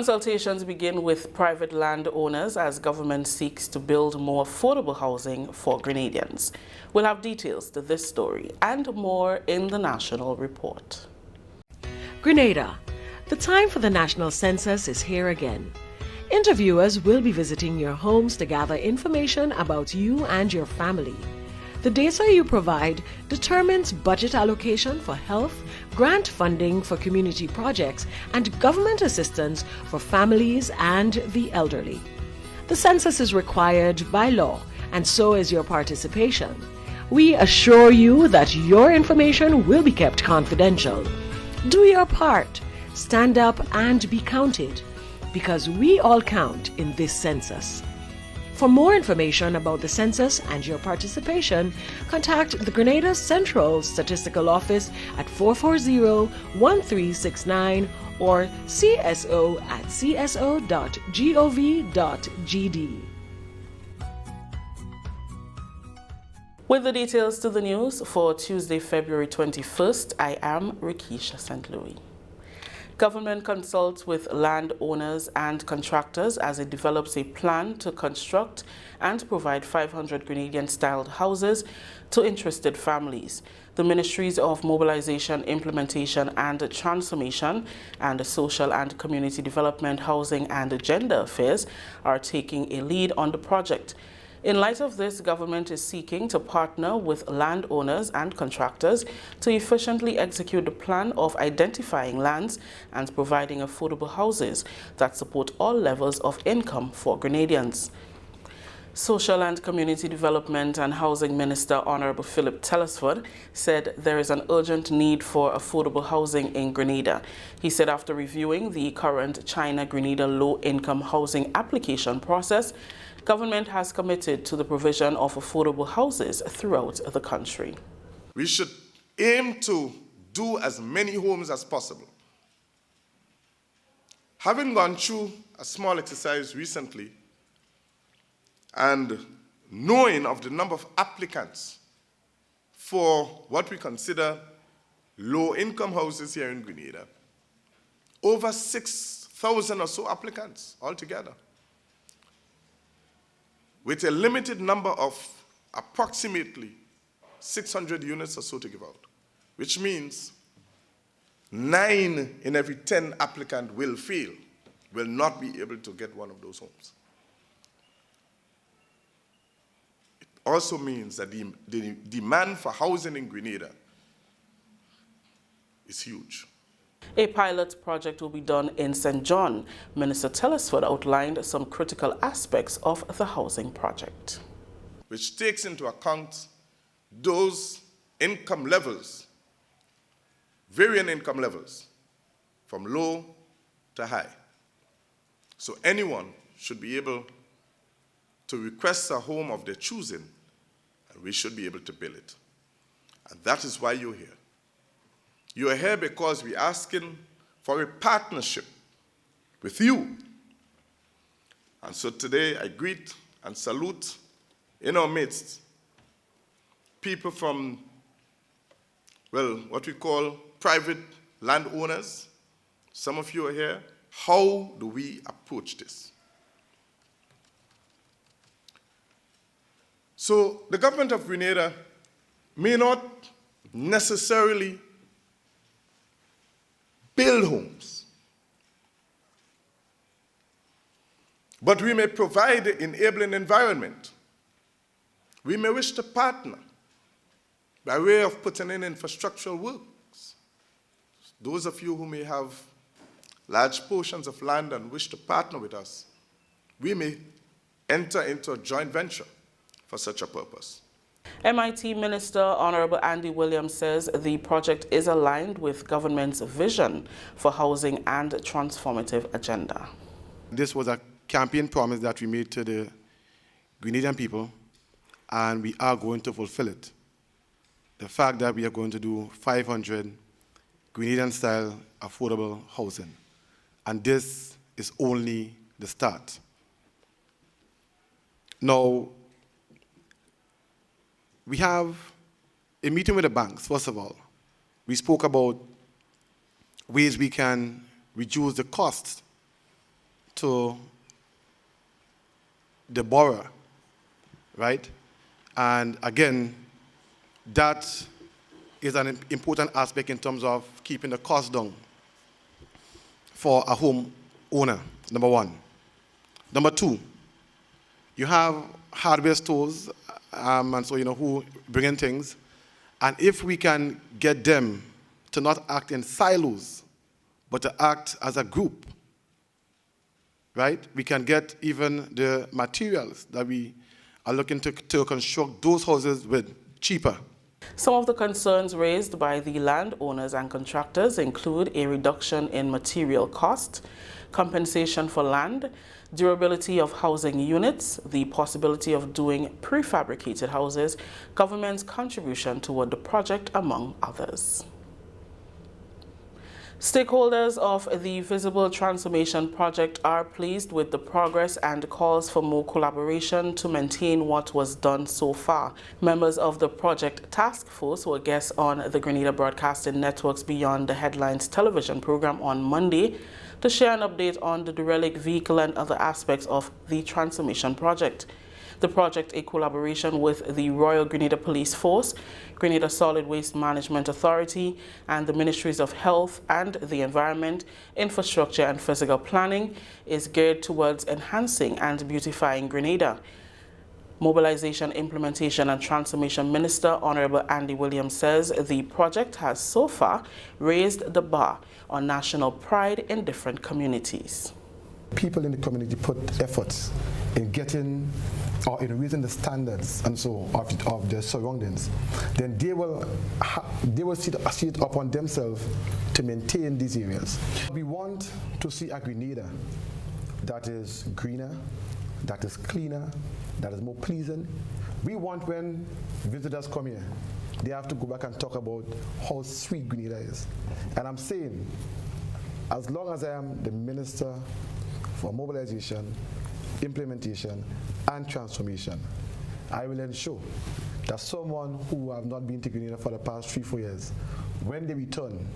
Consultations begin with private landowners as government seeks to build more affordable housing for Grenadians. We'll have details to this story and more in the National Report. Grenada, the time for the national census is here again. Interviewers will be visiting your homes to gather information about you and your family. The data you provide determines budget allocation for health, grant funding for community projects, and government assistance for families and the elderly. The census is required by law, and so is your participation. We assure you that your information will be kept confidential. Do your part. Stand up and be counted, because we all count in this census. For more information about the census and your participation, contact the Grenada Central Statistical Office at 440-1369 or cso@cso.gov.gd. With the details to the news for Tuesday, February 21st, I am Rikisha St. Louis. Government consults with landowners and contractors as it develops a plan to construct and provide 500 Grenadian-styled houses to interested families. The Ministries of Mobilization, Implementation and Transformation and Social and Community Development, Housing and Gender Affairs are taking a lead on the project. In light of this, government is seeking to partner with landowners and contractors to efficiently execute the plan of identifying lands and providing affordable houses that support all levels of income for Grenadians. Social and Community Development and Housing Minister Honorable Philip Telesford said there is an urgent need for affordable housing in Grenada. He said after reviewing the current China-Grenada low-income housing application process, government has committed to the provision of affordable houses throughout the country. We should aim to do as many homes as possible. Having gone through a small exercise recently and knowing of the number of applicants for what we consider low-income houses here in Grenada, over 6,000 or so applicants altogether, with a limited number of approximately 600 units or so to give out, which means 9 in every 10 applicants will fail, will not be able to get one of those homes. It also means that the demand for housing in Grenada is huge. A pilot project will be done in St. John. Minister Telesford outlined some critical aspects of the housing project, which takes into account those income levels, varying income levels, from low to high. So anyone should be able to request a home of their choosing, and we should be able to build it. And that is why you're here. You are here because we're asking for a partnership with you. And so today I greet and salute in our midst people from, well, what we call private landowners. Some of you are here. How do we approach this? So the government of Grenada may not necessarily build homes, but we may provide the enabling environment. We may wish to partner by way of putting in infrastructural works. Those of you who may have large portions of land and wish to partner with us, we may enter into a joint venture for such a purpose. MIT Minister Honorable Andy Williams says the project is aligned with government's vision for housing and transformative agenda. This was a campaign promise that we made to the Grenadian people, and we are going to fulfill it. The fact that we are going to do 500 Grenadian-style affordable housing, and this is only the start. Now, we have a meeting with the banks, first of all. We spoke about ways we can reduce the costs to the borrower, right? And again, that is an important aspect in terms of keeping the cost down for a home owner, number one. Number two, you have hardware stores, and so, who bring in things. And if we can get them to not act in silos, but to act as a group, right? We can get even the materials that we are looking to construct those houses with cheaper. Some of the concerns raised by the landowners and contractors include a reduction in material cost, compensation for land, durability of housing units, the possibility of doing prefabricated houses, government's contribution toward the project, among others. Stakeholders of the Visible Transformation Project are pleased with the progress and calls for more collaboration to maintain what was done so far. Members of the project task force were guests on the Grenada Broadcasting Network's Beyond the Headlines television program on Monday to share an update on the derelict vehicle and other aspects of the transformation project. The project, a collaboration with the Royal Grenada Police Force, Grenada Solid Waste Management Authority, and the Ministries of Health and the Environment, Infrastructure and Physical Planning, is geared towards enhancing and beautifying Grenada. Mobilization, Implementation and Transformation Minister Honorable Andy Williams says the project has so far raised the bar on national pride in different communities. People in the community put efforts in getting or in raising the standards and so of their surroundings, then they will see it upon themselves to maintain these areas. We want to see a Grenada that is greener, that is cleaner, that is more pleasant. We want when visitors come here, they have to go back and talk about how sweet Grenada is. And I'm saying, as long as I am the Minister for Mobilization, Implementation and Transformation, I will ensure that someone who have not been to Grenada for the past 3-4 years, when they return,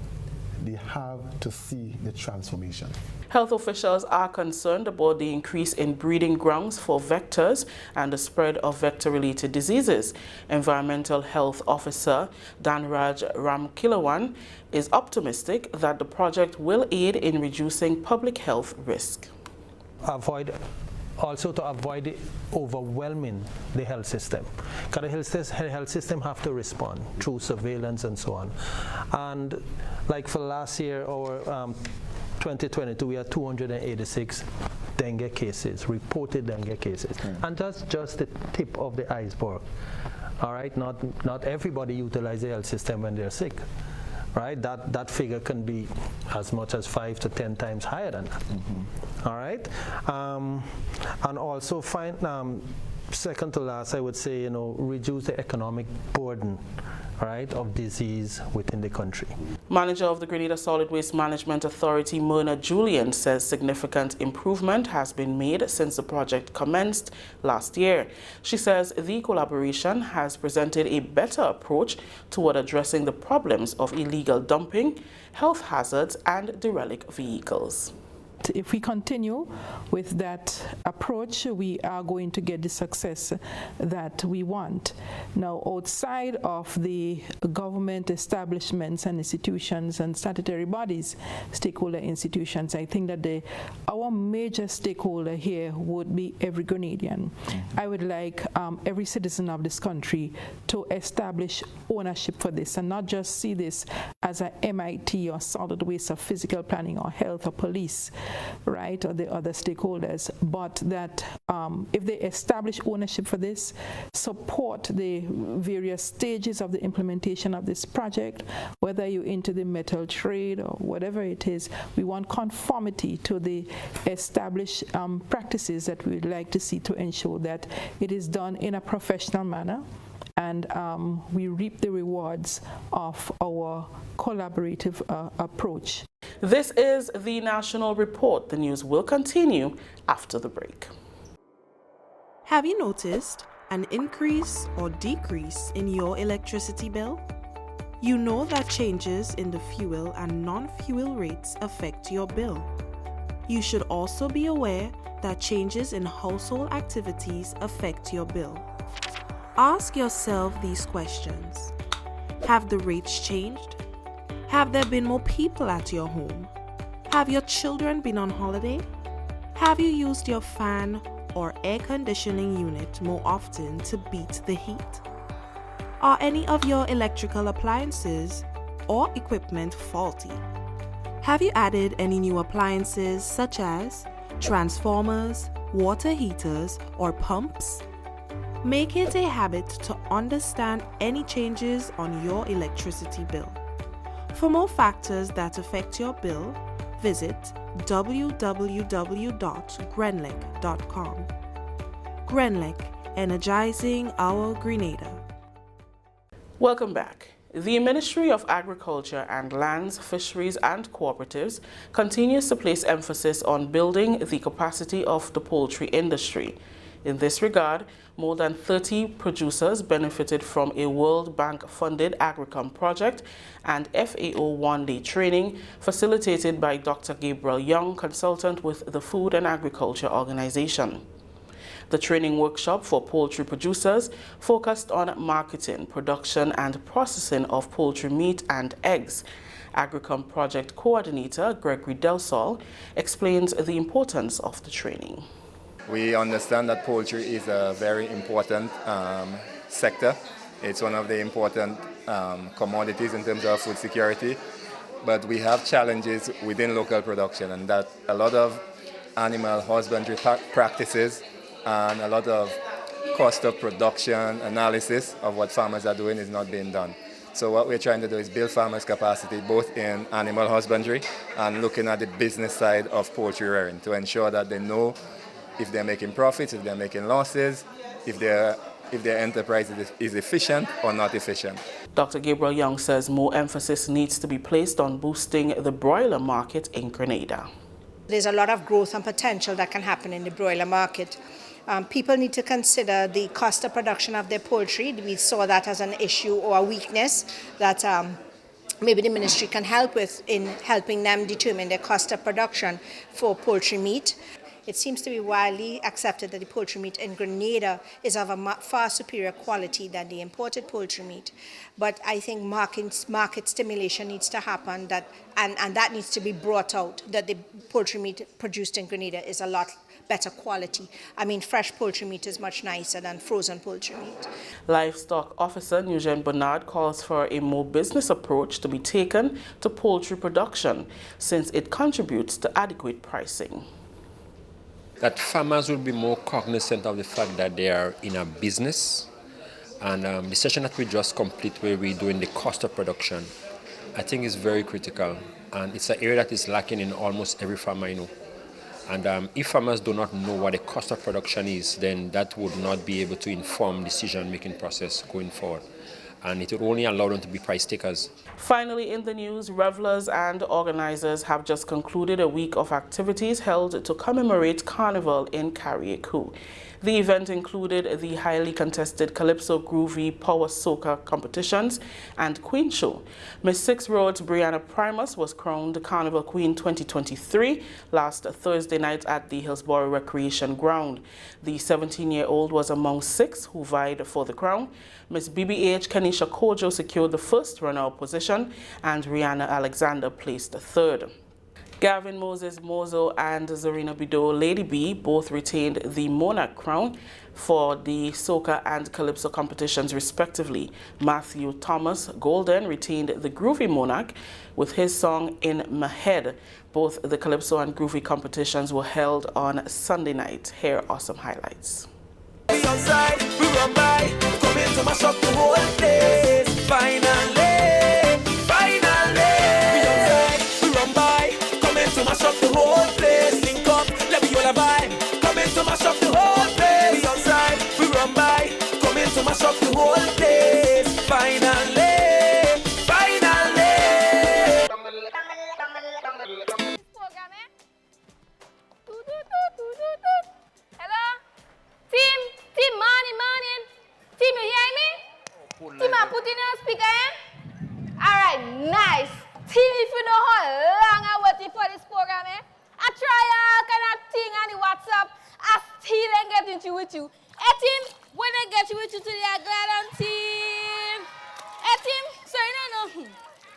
they have to see the transformation. Health officials are concerned about the increase in breeding grounds for vectors and the spread of vector-related diseases. Environmental Health Officer Danraj Ramkilawan is optimistic that the project will aid in reducing public health risk. Also to avoid overwhelming the health system. Because the health system have to respond through surveillance and so on. And like for last year, our 2022, we had 286 dengue cases, reported dengue cases. And that's just the tip of the iceberg. All right, not everybody utilizes the health system when they're sick. Right, that figure can be as much as 5 to 10 times higher than that. All right, and also second to last, I would say, reduce the economic burden, right, of disease within the country. Manager of the Grenada Solid Waste Management Authority, Myrna Julian, says significant improvement has been made since the project commenced last year. She says the collaboration has presented a better approach toward addressing the problems of illegal dumping, health hazards, and derelict vehicles. If we continue with that approach, we are going to get the success that we want. Now, outside of the government establishments and institutions and statutory bodies, stakeholder institutions, I think that our major stakeholder here would be every Grenadian. I would like every citizen of this country to establish ownership for this and not just see this as a MIT or solid waste or physical planning or health or police, right, or the other stakeholders, but that if they establish ownership for this, support the various stages of the implementation of this project, whether you're into the metal trade or whatever it is, we want conformity to the established practices that we would like to see to ensure that it is done in a professional manner, and we reap the rewards of our collaborative approach. This is the National Report. The news will continue after the break. Have you noticed an increase or decrease in your electricity bill? You know that changes in the fuel and non-fuel rates affect your bill. You should also be aware that changes in household activities affect your bill. Ask yourself these questions. Have the rates changed? Have there been more people at your home? Have your children been on holiday? Have you used your fan or air conditioning unit more often to beat the heat? Are any of your electrical appliances or equipment faulty? Have you added any new appliances such as transformers, water heaters, or pumps? Make it a habit to understand any changes on your electricity bill. For more factors that affect your bill, visit www.grenlec.com. Grenlec, energizing our Grenada. Welcome back. The Ministry of Agriculture and Lands, Fisheries and Cooperatives continues to place emphasis on building the capacity of the poultry industry. In this regard, more than 30 producers benefited from a World Bank-funded AgriCom project and FAO one-day training facilitated by Dr. Gabriel Young, consultant with the Food and Agriculture Organization. The training workshop for poultry producers focused on marketing, production and processing of poultry meat and eggs. AgriCom project coordinator Gregory Delsol explains the importance of the training. We understand that poultry is a very important sector. It's one of the important commodities in terms of food security. But we have challenges within local production, and that a lot of animal husbandry practices and a lot of cost of production analysis of what farmers are doing is not being done. So what we're trying to do is build farmers' capacity both in animal husbandry and looking at the business side of poultry rearing to ensure that they know if they're making profits, if they're making losses, if their enterprise is efficient or not efficient. Dr. Gabriel Young says more emphasis needs to be placed on boosting the broiler market in Grenada. There's a lot of growth and potential that can happen in the broiler market. People need to consider the cost of production of their poultry. We saw that as an issue or a weakness that maybe the ministry can help with in helping them determine their cost of production for poultry meat. It seems to be widely accepted that the poultry meat in Grenada is of a far superior quality than the imported poultry meat. But I think market stimulation needs to happen, and that needs to be brought out, that the poultry meat produced in Grenada is a lot better quality. I mean, fresh poultry meat is much nicer than frozen poultry meat. Livestock Officer Nugent Bernard calls for a more business approach to be taken to poultry production since it contributes to adequate pricing. That farmers will be more cognizant of the fact that they are in a business. And the session that we just complete where we're doing the cost of production, I think is very critical. And it's an area that is lacking in almost every farm I know. And if farmers do not know what the cost of production is, then that would not be able to inform decision-making process going forward. And it would only allow them to be price takers. Finally, in the news, revelers and organizers have just concluded a week of activities held to commemorate Carnival in Carriacou. The event included the highly contested Calypso Groovy Power Soca competitions and Queen Show. Miss Six Roads Brianna Primus was crowned Carnival Queen 2023 last Thursday night at the Hillsborough Recreation Ground. The 17-year-old was among 6 who vied for the crown. Miss BBH Kanisha Kojo secured the first runner-up position and Rihanna Alexander placed third. Gavin Moses Mozo and Zarina Bido Lady B both retained the Monarch crown for the Soca and Calypso competitions respectively. Matthew Thomas Golden retained the Groovy Monarch with his song In My Head. Both the Calypso and Groovy competitions were held on Sunday night. Here are some highlights. We outside, we run by, come into my shop the whole place. Finally. To mash up the whole place, link up, let me all a vibe. Come in to mash up the whole place. We outside, we run by. Come in to mash up the whole place. Finally, finally. Hello, team, morning. Team, you hear me? Team, I put in a speaker, eh? you with you. Etim, when I get you with you today, I'm glad I'm team. Etim, so you know,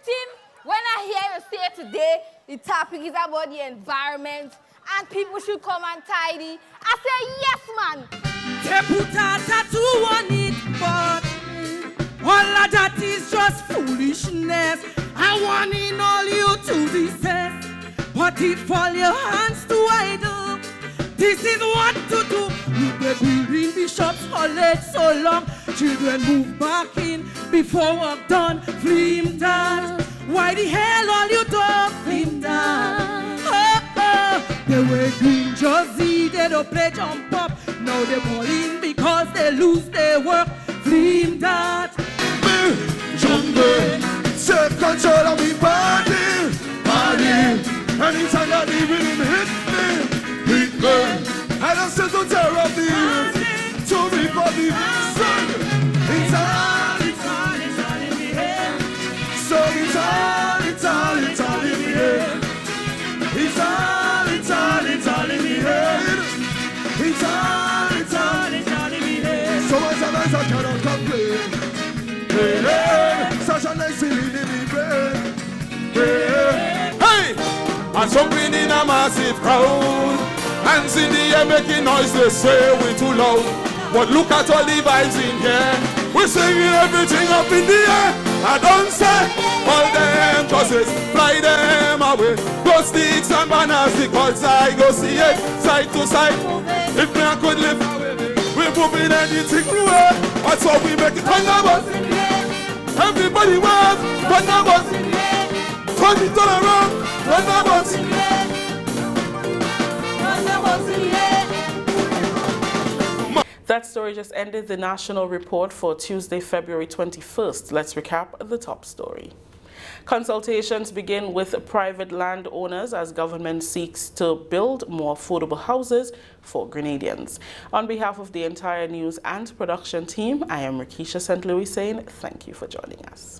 Tim, when I hear you say today, the topic is about the environment and people should come and tidy, I say yes, man. They put a tattoo on it, but all of that is just foolishness. I want in all you to desist, but it fall your hands to idle. This is what to do. With the building Bishop's College so long, children move back in before work done. Flim that. Why the hell all you do? Flim that. They wear green jersey, they don't play jump up. Now they balling because they lose their work. Flim that. Jungle, self-control of me body, body. Anytime that the rhythm hit me, I don't say to tear up the earth, to me body, son. It's all in the head. So it's all in the head. It's all in the head. It's all in the head. So much of us I cannot complain. Such a nice feeling in the brain. Hey! And jumping in a massive crowd. Hands in the air making noise, they say we're too loud. But look at all the vibes in here. We're singing everything up in the air. I don't say all them crosses, fly them away. Go sticks and banners, because I go see it side to side. If me I could live away, we're moving anything away. That's how we make it thunderbirds. Everybody wave, thunderbirds. Turn it all around, thunderbirds. That story just ended the national report for Tuesday, February 21st. Let's recap the top story. Consultations begin with private landowners as government seeks to build more affordable houses for Grenadians. On behalf of the entire news and production team, I am Rikisha St. Louis saying thank you for joining us.